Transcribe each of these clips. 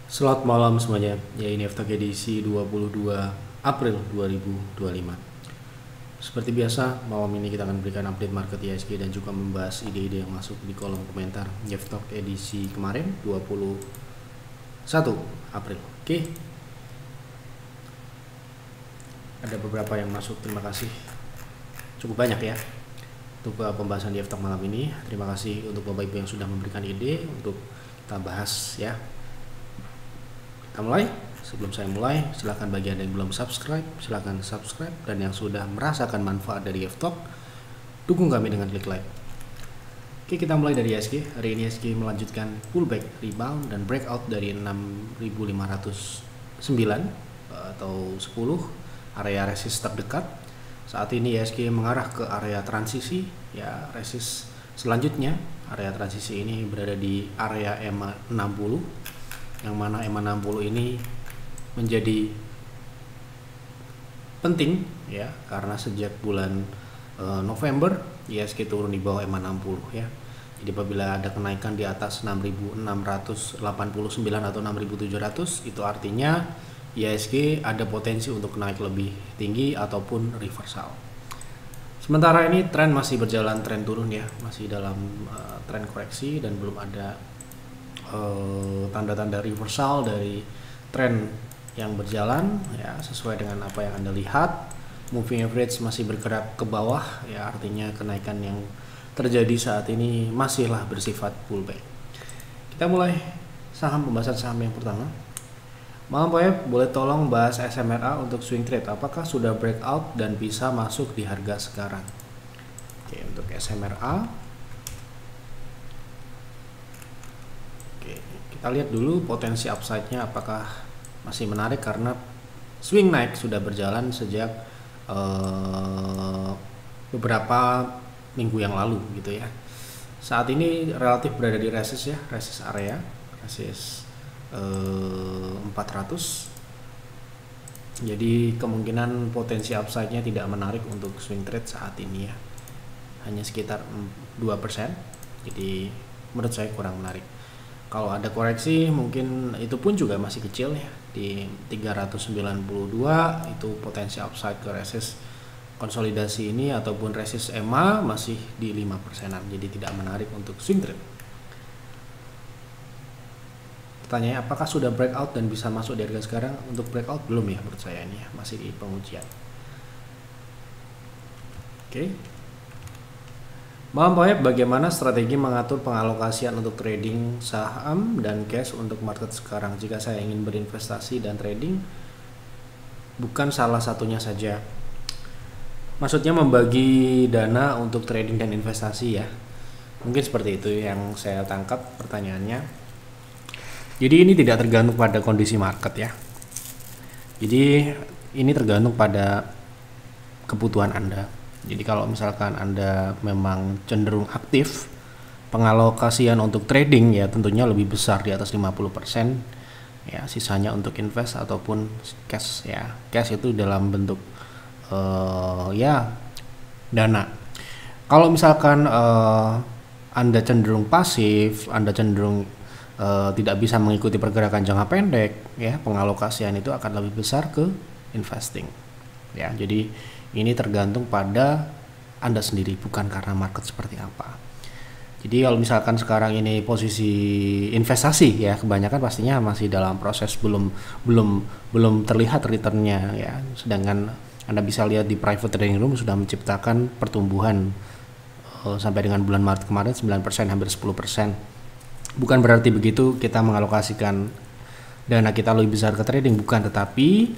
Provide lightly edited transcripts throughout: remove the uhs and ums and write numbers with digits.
Selamat malam semuanya. Ya, ini FTK edisi 22 April 2025. Seperti biasa, malam ini kita akan berikan update market IHSG dan juga membahas ide-ide yang masuk di kolom komentar FTK edisi kemarin 21 April. Oke. Ada beberapa yang masuk, terima kasih. Cukup banyak ya untuk pembahasan di FTK malam ini. Terima kasih untuk Bapak Ibu yang sudah memberikan ide untuk kita bahas ya. Kita mulai. Sebelum saya mulai, silahkan bagi Anda yang belum subscribe, silahkan subscribe, dan yang sudah merasakan manfaat dari FTalk, dukung kami dengan klik like. Oke, kita mulai dari IHSG. Hari ini IHSG melanjutkan pullback, rebound, dan breakout dari 6.509 atau 10 area resist terdekat. Saat ini IHSG mengarah ke area transisi, ya, resist selanjutnya. Area transisi ini berada di area EMA 60, yang mana EMA 60 ini menjadi penting ya, karena sejak bulan November IHSG turun di bawah EMA 60 ya. Jadi apabila ada kenaikan di atas 6.689 atau 6.700, itu artinya IHSG ada potensi untuk naik lebih tinggi ataupun reversal. Sementara ini tren masih berjalan, tren turun ya, masih dalam tren koreksi dan belum ada tanda-tanda reversal dari tren yang berjalan ya, sesuai dengan apa yang Anda lihat. Moving average masih bergerak ke bawah ya, artinya kenaikan yang terjadi saat ini masihlah bersifat pullback. Kita mulai pembahasan saham yang pertama. Malam Pak, boleh tolong bahas SMRA untuk swing trade, apakah sudah breakout dan bisa masuk di harga sekarang? Oke, untuk SMRA kita lihat dulu potensi upside-nya apakah masih menarik, karena swing naik sudah berjalan sejak beberapa minggu yang lalu gitu ya. Saat ini relatif berada di resist ya, resist area, resist 400. Jadi kemungkinan potensi upside-nya tidak menarik untuk swing trade saat ini ya, hanya sekitar 2%. Jadi menurut saya kurang menarik. Kalau ada koreksi mungkin itu pun juga masih kecil ya, di 392 itu potensi upside ke resist konsolidasi ini ataupun resist EMA masih di 5%-an, jadi tidak menarik untuk swing trade. Pertanyaannya, apakah sudah breakout dan bisa masuk di harga sekarang? Untuk breakout belum ya, menurut saya ini ya, masih di pengujian. Oke. Malam Pak, bagaimana strategi mengatur pengalokasian untuk trading saham dan cash untuk market sekarang jika saya ingin berinvestasi dan trading, bukan salah satunya saja? Maksudnya membagi dana untuk trading dan investasi ya, mungkin seperti itu yang saya tangkap pertanyaannya. Jadi ini tidak tergantung pada kondisi market ya, jadi ini tergantung pada kebutuhan Anda. Jadi kalau misalkan Anda memang cenderung aktif, pengalokasian untuk trading ya tentunya lebih besar di atas 50% ya, sisanya untuk invest ataupun cash ya. Cash itu dalam bentuk ya dana. Kalau misalkan Anda cenderung pasif, Anda cenderung tidak bisa mengikuti pergerakan jangka pendek ya, pengalokasian itu akan lebih besar ke investing ya. Jadi ini tergantung pada Anda sendiri, bukan karena market seperti apa. Jadi kalau misalkan sekarang ini posisi investasi ya, kebanyakan pastinya masih dalam proses belum terlihat returnnya ya. Sedangkan Anda bisa lihat di private trading room sudah menciptakan pertumbuhan sampai dengan bulan Maret kemarin 9%, hampir 10%. Bukan berarti begitu kita mengalokasikan dana kita lebih besar ke trading, bukan, tetapi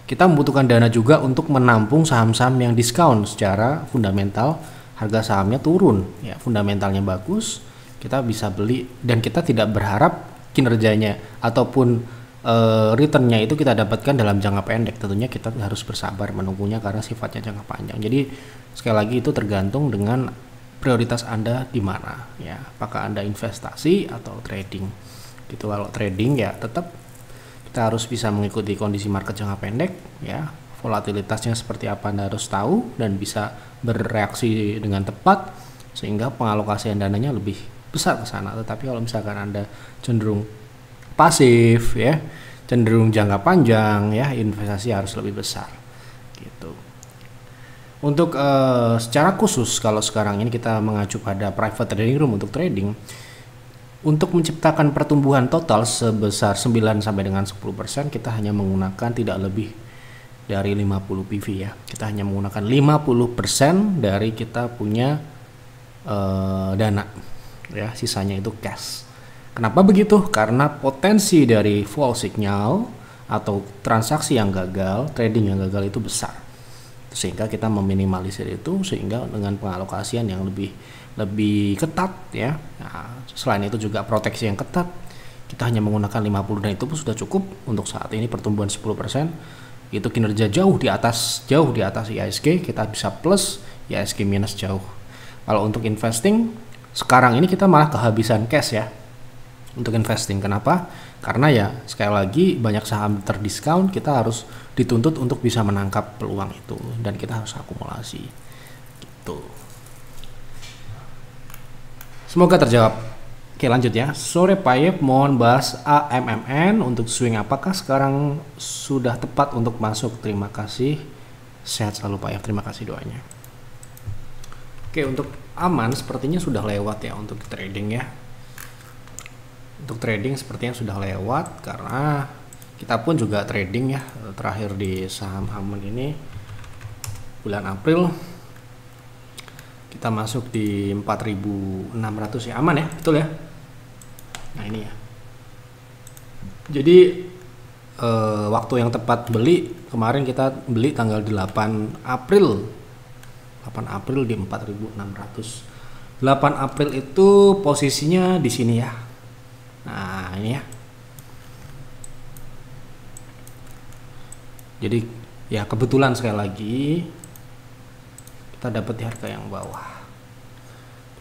kita membutuhkan dana juga untuk menampung saham-saham yang diskon secara fundamental, harga sahamnya turun ya, fundamentalnya bagus, kita bisa beli dan kita tidak berharap kinerjanya ataupun returnnya itu kita dapatkan dalam jangka pendek. Tentunya kita harus bersabar menunggunya karena sifatnya jangka panjang. Jadi sekali lagi itu tergantung dengan prioritas Anda di mana ya, apakah Anda investasi atau trading gitu. Kalau trading ya tetap kita harus bisa mengikuti kondisi market jangka pendek ya, volatilitasnya seperti apa Anda harus tahu dan bisa bereaksi dengan tepat sehingga pengalokasian dananya lebih besar ke sana. Tetapi kalau misalkan Anda cenderung pasif ya, cenderung jangka panjang ya, investasi harus lebih besar gitu. Untuk secara khusus kalau sekarang ini kita mengacu pada private trading room untuk trading, untuk menciptakan pertumbuhan total sebesar 9 sampai dengan 10%, kita hanya menggunakan tidak lebih dari 50 PV ya. Kita hanya menggunakan 50% dari kita punya dana ya, sisanya itu cash. Kenapa begitu? Karena potensi dari fall signal atau transaksi yang gagal, trading yang gagal itu besar, sehingga kita meminimalisir itu, sehingga dengan pengalokasian yang lebih ketat ya. Nah, selain itu juga proteksi yang ketat, kita hanya menggunakan 50 dan itu pun sudah cukup untuk saat ini pertumbuhan 10%. Itu kinerja jauh di atas IHSG, kita bisa plus, IHSG minus jauh. Kalau untuk investing sekarang ini kita malah kehabisan cash ya untuk investing. Kenapa? Karena ya sekali lagi banyak saham terdiskon, kita harus dituntut untuk bisa menangkap peluang itu dan kita harus akumulasi gitu. Semoga terjawab. Oke, lanjut ya. Sore Payep mohon bahas AMMN untuk swing, apakah sekarang sudah tepat untuk masuk? Terima kasih. Sehat selalu Payep. Terima kasih doanya. Oke, untuk aman sepertinya sudah lewat ya untuk trading ya. Untuk trading sepertinya sudah lewat karena kita pun juga trading ya, terakhir di saham aman ini bulan April kita masuk di 4.600 ya, aman ya, betul ya. Nah ini ya, jadi waktu yang tepat beli kemarin kita beli tanggal 8 April di 4.600. 8 April itu posisinya di sini ya. Nah ini ya, jadi ya kebetulan sekali lagi kita dapat di harga yang bawah.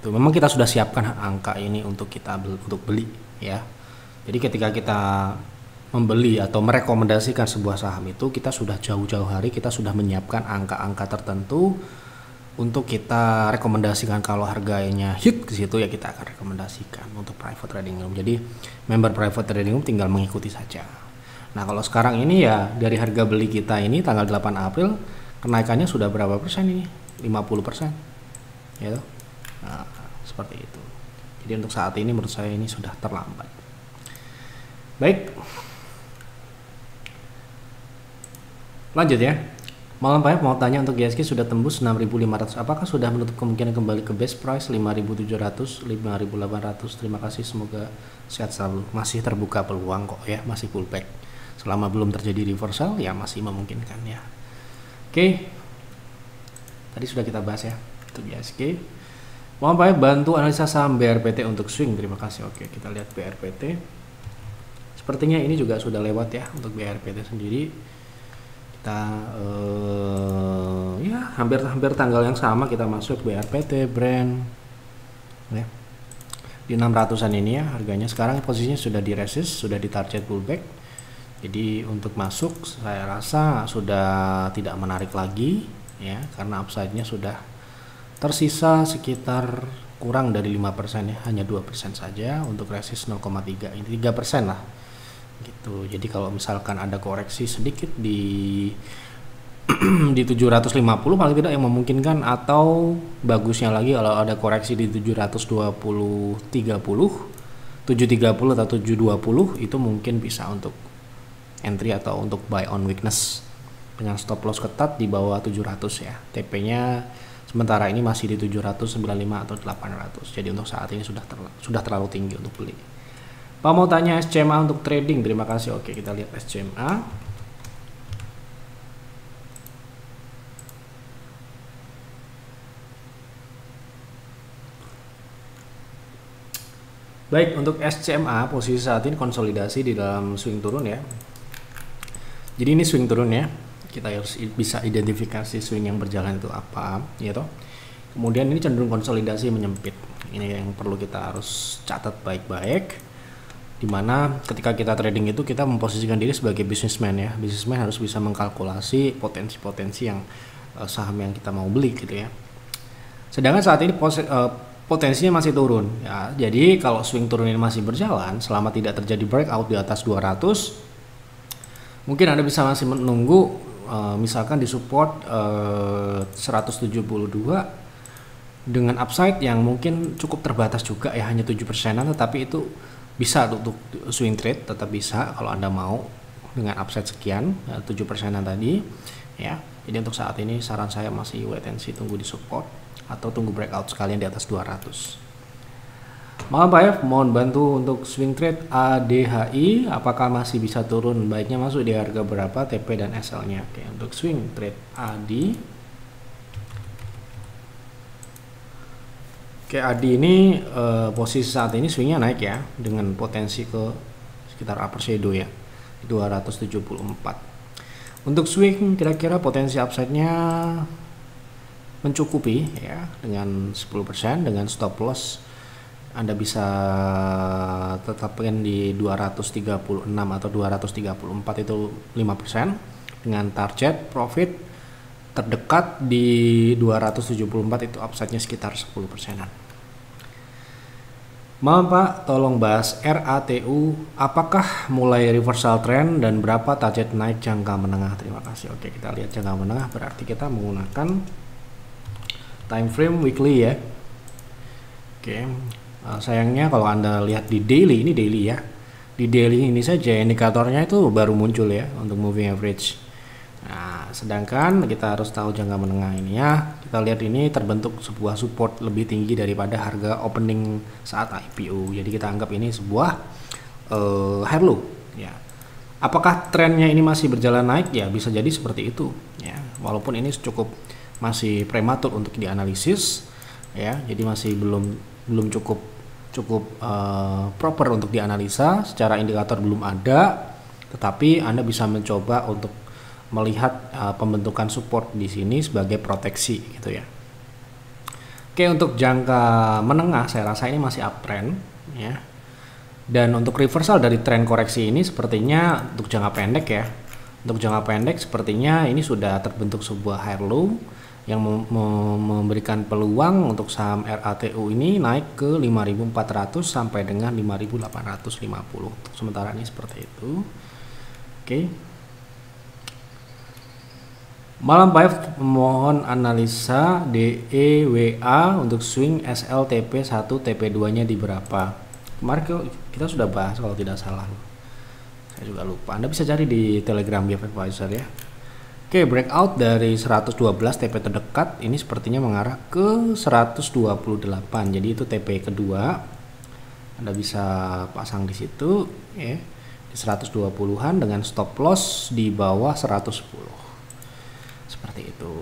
Itu memang kita sudah siapkan angka ini untuk kita untuk beli ya. Jadi ketika kita membeli atau merekomendasikan sebuah saham itu, kita sudah jauh-jauh hari kita sudah menyiapkan angka-angka tertentu untuk kita rekomendasikan. Kalau harganya hit ke situ ya kita akan rekomendasikan untuk private trading room. Jadi member private trading room tinggal mengikuti saja. Nah kalau sekarang ini ya dari harga beli kita ini tanggal 8 April kenaikannya sudah berapa persen ini? 50% ya. Nah, seperti itu. Jadi untuk saat ini menurut saya ini sudah terlambat. Baik, lanjut ya. Malam Pak, mau tanya untuk IHSG sudah tembus 6.500, apakah sudah menutup kemungkinan kembali ke base price 5.700, 5.800? Terima kasih, semoga sehat selalu. Masih terbuka peluang kok ya, masih pullback. Selama belum terjadi reversal ya masih memungkinkan ya. Oke, tadi sudah kita bahas ya untuk IHSG. Mohon Pak, bantu analisa saham BRPT untuk swing. Terima kasih. Oke, kita lihat BRPT. Sepertinya ini juga sudah lewat ya untuk BRPT sendiri. Kita ya hampir tanggal yang sama kita masuk BRPT brand ya. Di 600-an ini ya harganya. Sekarang posisinya sudah di resist, sudah di target pullback. Jadi untuk masuk saya rasa sudah tidak menarik lagi ya, karena upside-nya sudah tersisa sekitar kurang dari 5% ya, hanya 2% saja. Untuk resist 0,3, ini 3% lah gitu. Jadi kalau misalkan ada koreksi sedikit di di 750 paling tidak yang memungkinkan, atau bagusnya lagi kalau ada koreksi di 720 30 730 atau 720 itu mungkin bisa untuk entry atau untuk buy on weakness dengan stop loss ketat di bawah 700 ya. TP-nya sementara ini masih di 795 atau 800. Jadi untuk saat ini sudah terlalu tinggi untuk beli. Pak mau tanya SCMA untuk trading. Terima kasih. Oke, kita lihat SCMA. Baik, untuk SCMA posisi saat ini konsolidasi di dalam swing turun ya. Jadi ini swing turun ya. Kita harus bisa identifikasi swing yang berjalan itu apa, ya toh. Kemudian ini cenderung konsolidasi menyempit. Ini yang perlu kita harus catat baik-baik. Dimana ketika kita trading itu kita memposisikan diri sebagai businessman ya. Businessman harus bisa mengkalkulasi potensi-potensi yang saham yang kita mau beli gitu ya. Sedangkan saat ini potensinya masih turun ya. Jadi kalau swing turun ini masih berjalan selama tidak terjadi breakout di atas 200, mungkin Anda bisa masih menunggu misalkan di support 172 dengan upside yang mungkin cukup terbatas juga ya, hanya 7%-an, tetapi itu bisa untuk swing trade, tetap bisa kalau Anda mau dengan upside sekian 7%-an tadi ya. Jadi untuk saat ini saran saya masih wait and see, tunggu di support atau tunggu breakout sekalian di atas 200. Malam Pak F, mohon bantu untuk swing trade ADHI, apakah masih bisa turun? Baiknya masuk di harga berapa, TP dan SL-nya? Oke, untuk swing trade ADI. Oke, ADI ini posisi saat ini swingnya naik ya, dengan potensi ke sekitar upper shadow ya, 274. Untuk swing kira-kira potensi upside-nya mencukupi ya, dengan 10%, dengan stop loss Anda bisa tetapkan di 236 atau 234, itu 5%, dengan target profit terdekat di 274, itu upside-nya sekitar 10%-an. Malam Pak, tolong bahas RATU, apakah mulai reversal trend dan berapa target naik jangka menengah? Terima kasih. Oke, kita lihat jangka menengah, berarti kita menggunakan time frame weekly ya. Oke. Sayangnya kalau Anda lihat di daily, ini daily ya, di daily ini saja indikatornya itu baru muncul ya untuk moving average. Nah, sedangkan kita harus tahu jangka menengah ini ya. Kita lihat ini terbentuk sebuah support lebih tinggi daripada harga opening saat IPO. Jadi kita anggap ini sebuah high low ya. Apakah trennya ini masih berjalan naik? Ya bisa jadi seperti itu ya. Walaupun ini cukup masih prematur untuk dianalisis ya. Jadi masih belum cukup proper untuk dianalisa, secara indikator belum ada, tetapi Anda bisa mencoba untuk melihat pembentukan support di sini sebagai proteksi gitu ya. Oke, untuk jangka menengah saya rasa ini masih uptrend ya. Dan untuk reversal dari tren koreksi ini sepertinya untuk jangka pendek ya. Untuk jangka pendek sepertinya ini sudah terbentuk sebuah high low yang memberikan peluang untuk saham RATU ini naik ke 5.400 sampai dengan 5.850. Sementara ini seperti itu. Oke. Malam Pak, mohon analisa DEWA untuk swing SLTP 1 TP2 nya di berapa? Kemarin kita sudah bahas kalau tidak salah. Saya juga lupa. Anda bisa cari di Telegram BF Advisor ya. Oke, breakout dari 112 TP terdekat ini sepertinya mengarah ke 128. Jadi itu TP kedua. Anda bisa pasang di situ ya. Di 120-an dengan stop loss di bawah 110. Seperti itu.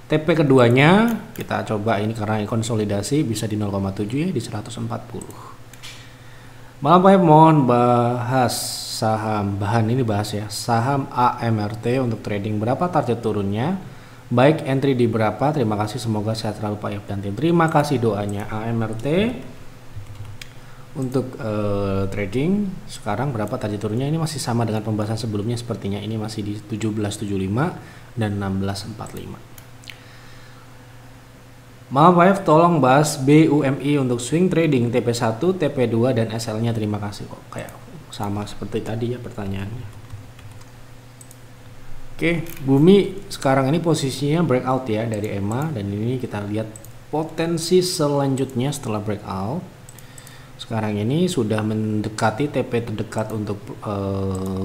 TP keduanya kita coba ini karena konsolidasi bisa di 0,7 ya, di 140. Malam Pak, mohon bahas saham bahan, ini bahas ya, saham AMRT untuk trading, berapa target turunnya, baik entry di berapa? Terima kasih, semoga sehat selalu Pak F dan tim. Terima kasih doanya. AMRT untuk trading sekarang berapa target turunnya? Ini masih sama dengan pembahasan sebelumnya, sepertinya ini masih di 1775 dan 1645. Maaf Pak F, tolong bahas BUMI untuk swing trading TP1, TP2 dan SL-nya. Terima kasih. Kok kayak sama seperti tadi ya pertanyaannya. Oke, Bumi sekarang ini posisinya breakout ya dari EMA, dan ini kita lihat potensi selanjutnya setelah breakout. Sekarang ini sudah mendekati TP terdekat untuk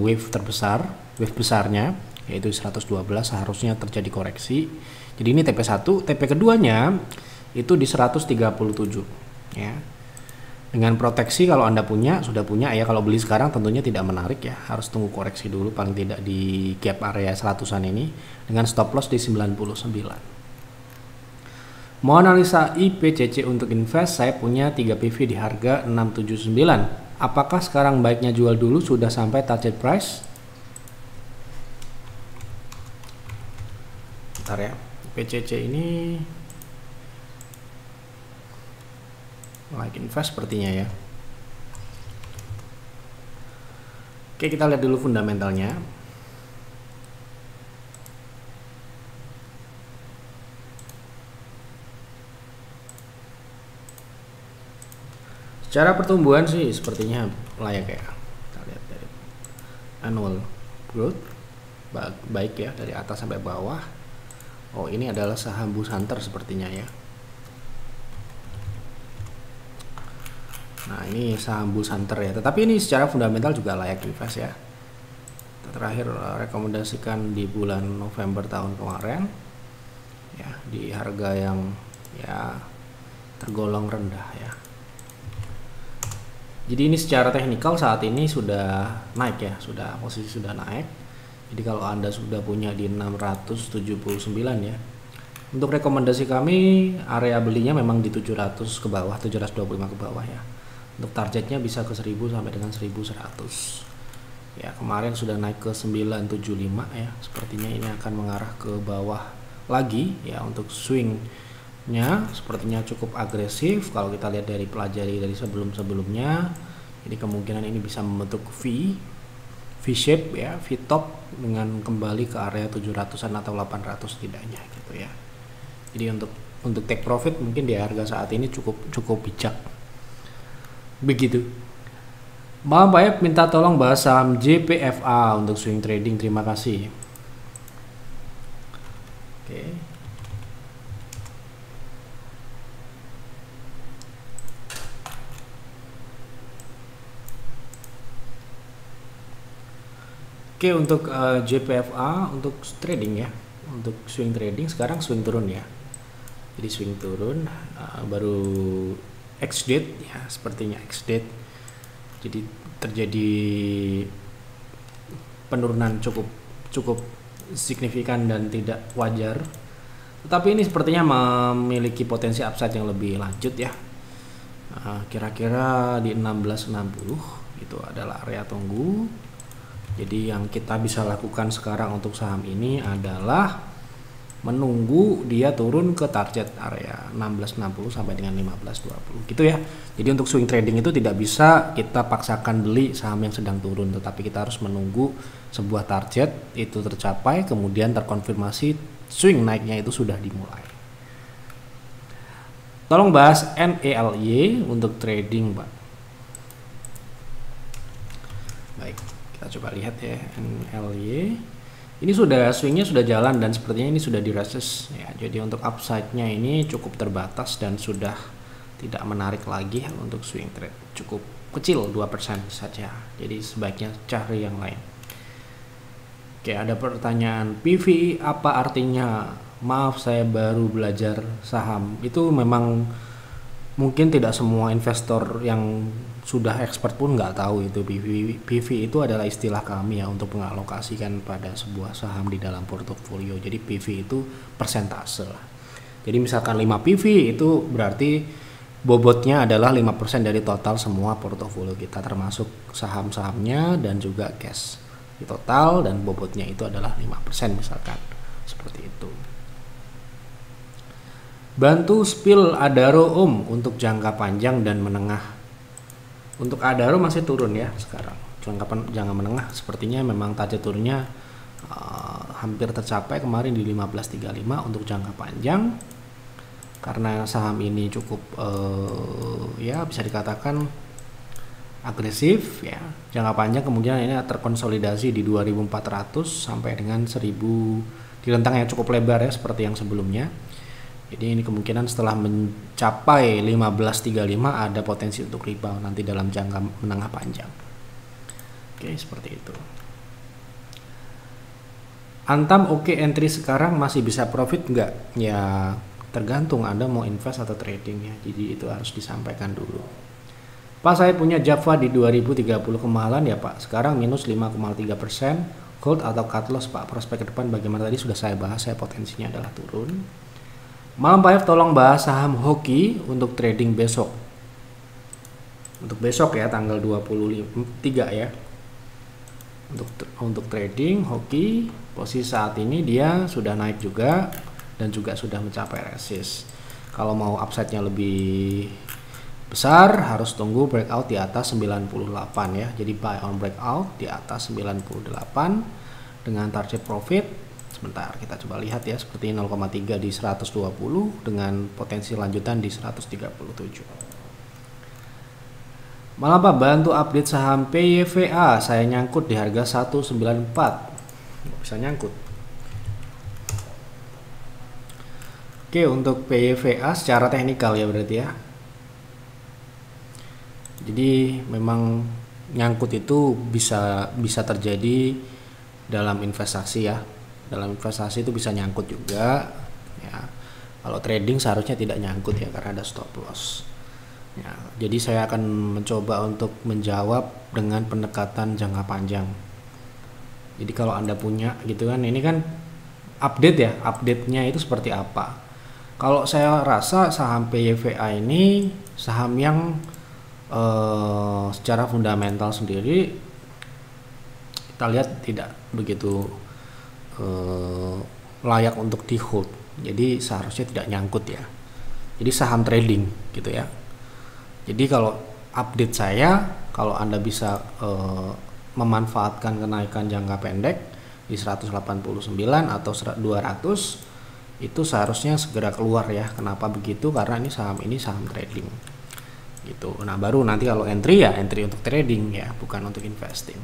wave terbesar, wave besarnya yaitu 112, seharusnya terjadi koreksi. Jadi ini TP1, TP keduanya itu di 137 ya. Dengan proteksi kalau Anda sudah punya ya, kalau beli sekarang tentunya tidak menarik ya, harus tunggu koreksi dulu paling tidak di gap area 100-an ini dengan stop loss di 99. Mau analisa IPCC untuk invest, saya punya 3 PV di harga 679. Apakah sekarang baiknya jual dulu, sudah sampai target price? Bentar ya, IPCC ini like invest sepertinya ya. Oke, kita lihat dulu fundamentalnya. Secara pertumbuhan sih sepertinya layak ya. Kita lihat dari annual growth baik ya dari atas sampai bawah. Oh, ini adalah saham Busanter sepertinya ya. Nah, ini saham Busanter ya. Tetapi ini secara fundamental juga layak invest ya. Kita terakhir rekomendasikan di bulan November tahun kemarin ya, di harga yang ya tergolong rendah ya. Jadi ini secara teknikal saat ini sudah naik ya, posisi sudah naik. Jadi kalau Anda sudah punya di 679 ya. Untuk rekomendasi kami area belinya memang di 700 ke bawah, 725 ke bawah ya. Untuk targetnya bisa ke 1000 sampai dengan 1100. Ya, kemarin sudah naik ke 975 ya. Sepertinya ini akan mengarah ke bawah lagi ya. Untuk swingnya sepertinya cukup agresif. Kalau kita lihat dari pelajari dari sebelumnya, ini kemungkinan ini bisa membentuk V shape ya, V top dengan kembali ke area 700-an atau 800 setidaknya gitu ya. Jadi untuk take profit mungkin di harga saat ini cukup bijak. Begitu. Maaf Pak ya, minta tolong bahas saham JPFA untuk swing trading. Terima kasih. Oke. Oke, untuk JPFA untuk trading ya, untuk swing trading sekarang swing turun ya. Jadi swing turun baru X date ya, sepertinya X date. Jadi terjadi penurunan cukup signifikan dan tidak wajar. Tetapi ini sepertinya memiliki potensi upside yang lebih lanjut ya. Kira-kira di 1660 itu adalah area tunggu. Jadi yang kita bisa lakukan sekarang untuk saham ini adalah menunggu dia turun ke target area 1660 sampai dengan 1520 gitu ya. Jadi untuk swing trading itu tidak bisa kita paksakan beli saham yang sedang turun, tetapi kita harus menunggu sebuah target itu tercapai, kemudian terkonfirmasi swing naiknya itu sudah dimulai. Tolong bahas NELY untuk trading, Pak. Baik, kita coba lihat ya NELY. Ini swingnya sudah jalan dan sepertinya ini sudah di resist ya. Jadi untuk upside-nya ini cukup terbatas dan sudah tidak menarik lagi untuk swing trade. Cukup kecil 2% saja. Jadi sebaiknya cari yang lain. Oke, ada pertanyaan, PVI apa artinya? Maaf, saya baru belajar saham. Itu memang mungkin tidak semua investor yang sudah expert pun nggak tahu itu PV itu adalah istilah kami ya untuk mengalokasikan pada sebuah saham di dalam portofolio. Jadi PV itu persentase lah. Jadi misalkan 5 PV itu berarti bobotnya adalah 5% dari total semua portofolio kita, termasuk saham-sahamnya dan juga cash di total, dan bobotnya itu adalah 5% misalkan seperti itu. Bantu spill Adaro Om untuk jangka panjang dan menengah. Untuk Adaro masih turun ya sekarang. Jangka menengah sepertinya memang target turunnya hampir tercapai kemarin di 1535 untuk jangka panjang. Karena saham ini cukup ya bisa dikatakan agresif ya. Jangka panjang kemudian ini terkonsolidasi di 2400 sampai dengan 1000 di rentang yang cukup lebar ya seperti yang sebelumnya. Jadi ini kemungkinan setelah mencapai 1535 ada potensi untuk rebound nanti dalam jangka menengah panjang. Oke, seperti itu. Antam oke, entry sekarang masih bisa profit nggak? Ya tergantung Anda mau invest atau trading ya. Jadi itu harus disampaikan dulu. Pak, saya punya Java di 2030 kemahalan ya Pak. Sekarang minus 5,3%. Hold atau cut loss Pak? Prospek ke depan bagaimana? Tadi sudah saya bahas, saya potensinya adalah turun. Malam Pak F, tolong bahas saham Hoki untuk trading besok. Untuk besok ya tanggal 23 ya. Untuk trading Hoki posisi saat ini dia sudah naik juga dan juga sudah mencapai resist. Kalau mau upside-nya lebih besar harus tunggu breakout di atas 98 ya. Jadi buy on breakout di atas 98 dengan target profit. Sebentar kita coba lihat ya, seperti 0,3 di 120 dengan potensi lanjutan di 137. Malam Pak, bantu update saham PYVA. Saya nyangkut di harga 194. Nggak bisa nyangkut. Oke, untuk PYVA secara teknikal ya berarti ya. Jadi memang nyangkut itu bisa terjadi dalam investasi ya. Dalam investasi itu bisa nyangkut juga ya. Kalau trading seharusnya tidak nyangkut ya karena ada stop loss. Ya, jadi saya akan mencoba untuk menjawab dengan pendekatan jangka panjang. Jadi kalau Anda punya gitu kan, ini kan update ya, update-nya itu seperti apa. Kalau saya rasa saham PYVA ini saham yang secara fundamental sendiri kita lihat tidak begitu layak untuk di hold. Jadi seharusnya tidak nyangkut ya. Jadi saham trading gitu ya. Jadi kalau update saya, kalau Anda bisa memanfaatkan kenaikan jangka pendek di 189 atau 200, itu seharusnya segera keluar ya. Kenapa begitu? Karena ini saham trading gitu. Nah baru nanti kalau entry ya entry untuk trading ya, bukan untuk investing.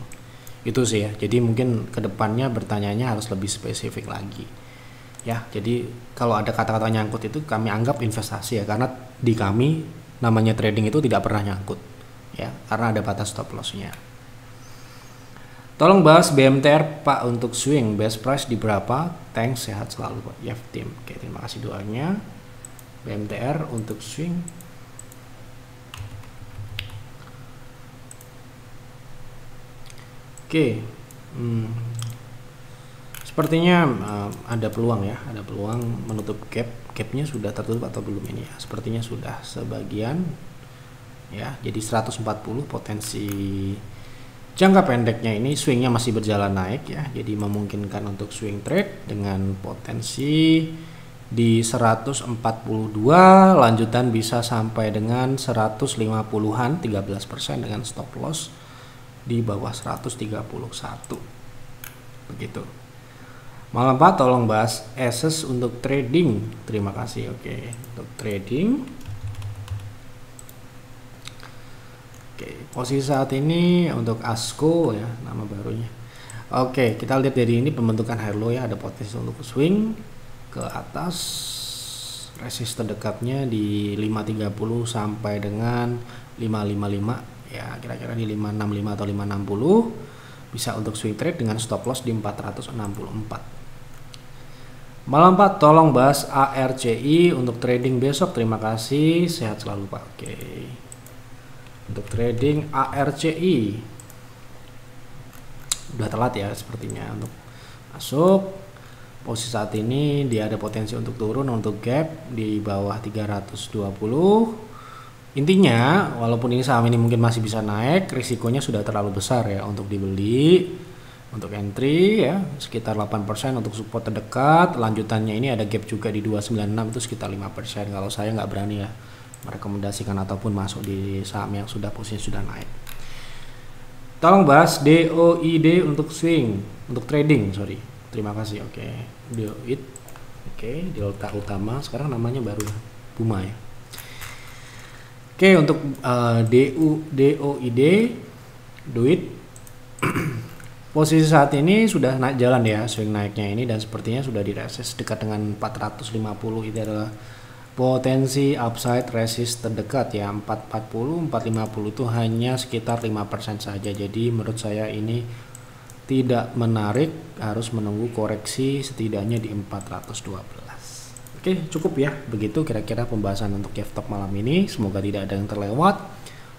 Itu sih ya. Jadi mungkin kedepannya bertanyanya harus lebih spesifik lagi ya. Jadi kalau ada kata-kata nyangkut itu kami anggap investasi ya, karena di kami namanya trading itu tidak pernah nyangkut ya, karena ada batas stop lossnya. Tolong bahas BMTR Pak untuk swing, best price di berapa? Thanks, sehat selalu Pak. Yev Tim. Oke, terima kasih doanya. BMTR untuk swing. Oke. Sepertinya ada peluang ya, ada peluang menutup gap. Gapnya sudah tertutup atau belum ini ya? Sepertinya sudah sebagian ya. Jadi 140 potensi jangka pendeknya ini swingnya masih berjalan naik ya. Jadi memungkinkan untuk swing trade dengan potensi di 142, lanjutan bisa sampai dengan 150-an, 13% dengan stop loss di bawah 131. Begitu. Malam Pak, tolong bahas assets untuk trading. Terima kasih. Oke, untuk trading. Oke, posisi saat ini untuk ASKO ya, nama barunya. Oke, kita lihat dari ini pembentukan high low ya, ada potensi untuk swing ke atas. Resist terdekatnya di 530 sampai dengan 555 ya, kira-kira di 565 atau 560. Bisa untuk swing trade dengan stop loss di 464. Malam Pak, tolong bahas ARCI untuk trading besok. Terima kasih, sehat selalu Pak. Oke. Untuk trading ARCI udah telat ya sepertinya untuk masuk. Posisi saat ini dia ada potensi untuk turun untuk gap di bawah 320. Intinya walaupun ini saham ini mungkin masih bisa naik, risikonya sudah terlalu besar ya untuk dibeli. Untuk entry ya sekitar 8% untuk support terdekat. Lanjutannya ini ada gap juga di 296, itu sekitar 5%. Kalau saya nggak berani ya merekomendasikan ataupun masuk di saham yang sudah posisi sudah naik. Tolong bahas DOID untuk swing, untuk trading, sorry. Terima kasih. Oke, DOID. Oke, delta utama sekarang namanya baru Puma ya. Oke, untuk DOID posisi saat ini sudah naik jalan ya, swing naiknya ini, dan sepertinya sudah di resist dekat dengan 450. Itu adalah potensi upside resist terdekat ya. 440, 450 itu hanya sekitar 5% saja. Jadi menurut saya ini tidak menarik, harus menunggu koreksi setidaknya di 412. Oke, cukup ya. Begitu kira-kira pembahasan untuk GFTOP malam ini. Semoga tidak ada yang terlewat.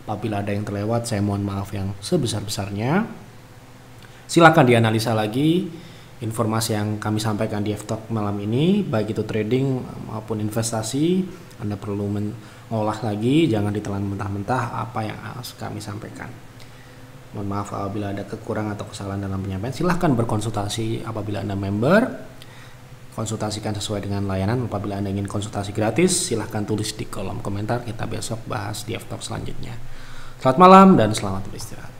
Apabila ada yang terlewat, saya mohon maaf yang sebesar-besarnya. Silakan dianalisa lagi informasi yang kami sampaikan di GFTOP malam ini, baik itu trading maupun investasi. Anda perlu mengolah lagi, jangan ditelan mentah-mentah apa yang kami sampaikan. Mohon maaf apabila ada kekurangan atau kesalahan dalam penyampaian. Silahkan berkonsultasi apabila Anda member. Konsultasikan sesuai dengan layanan. Apabila Anda ingin konsultasi gratis, silahkan tulis di kolom komentar. Kita besok bahas di GFTOP selanjutnya. Selamat malam dan selamat beristirahat.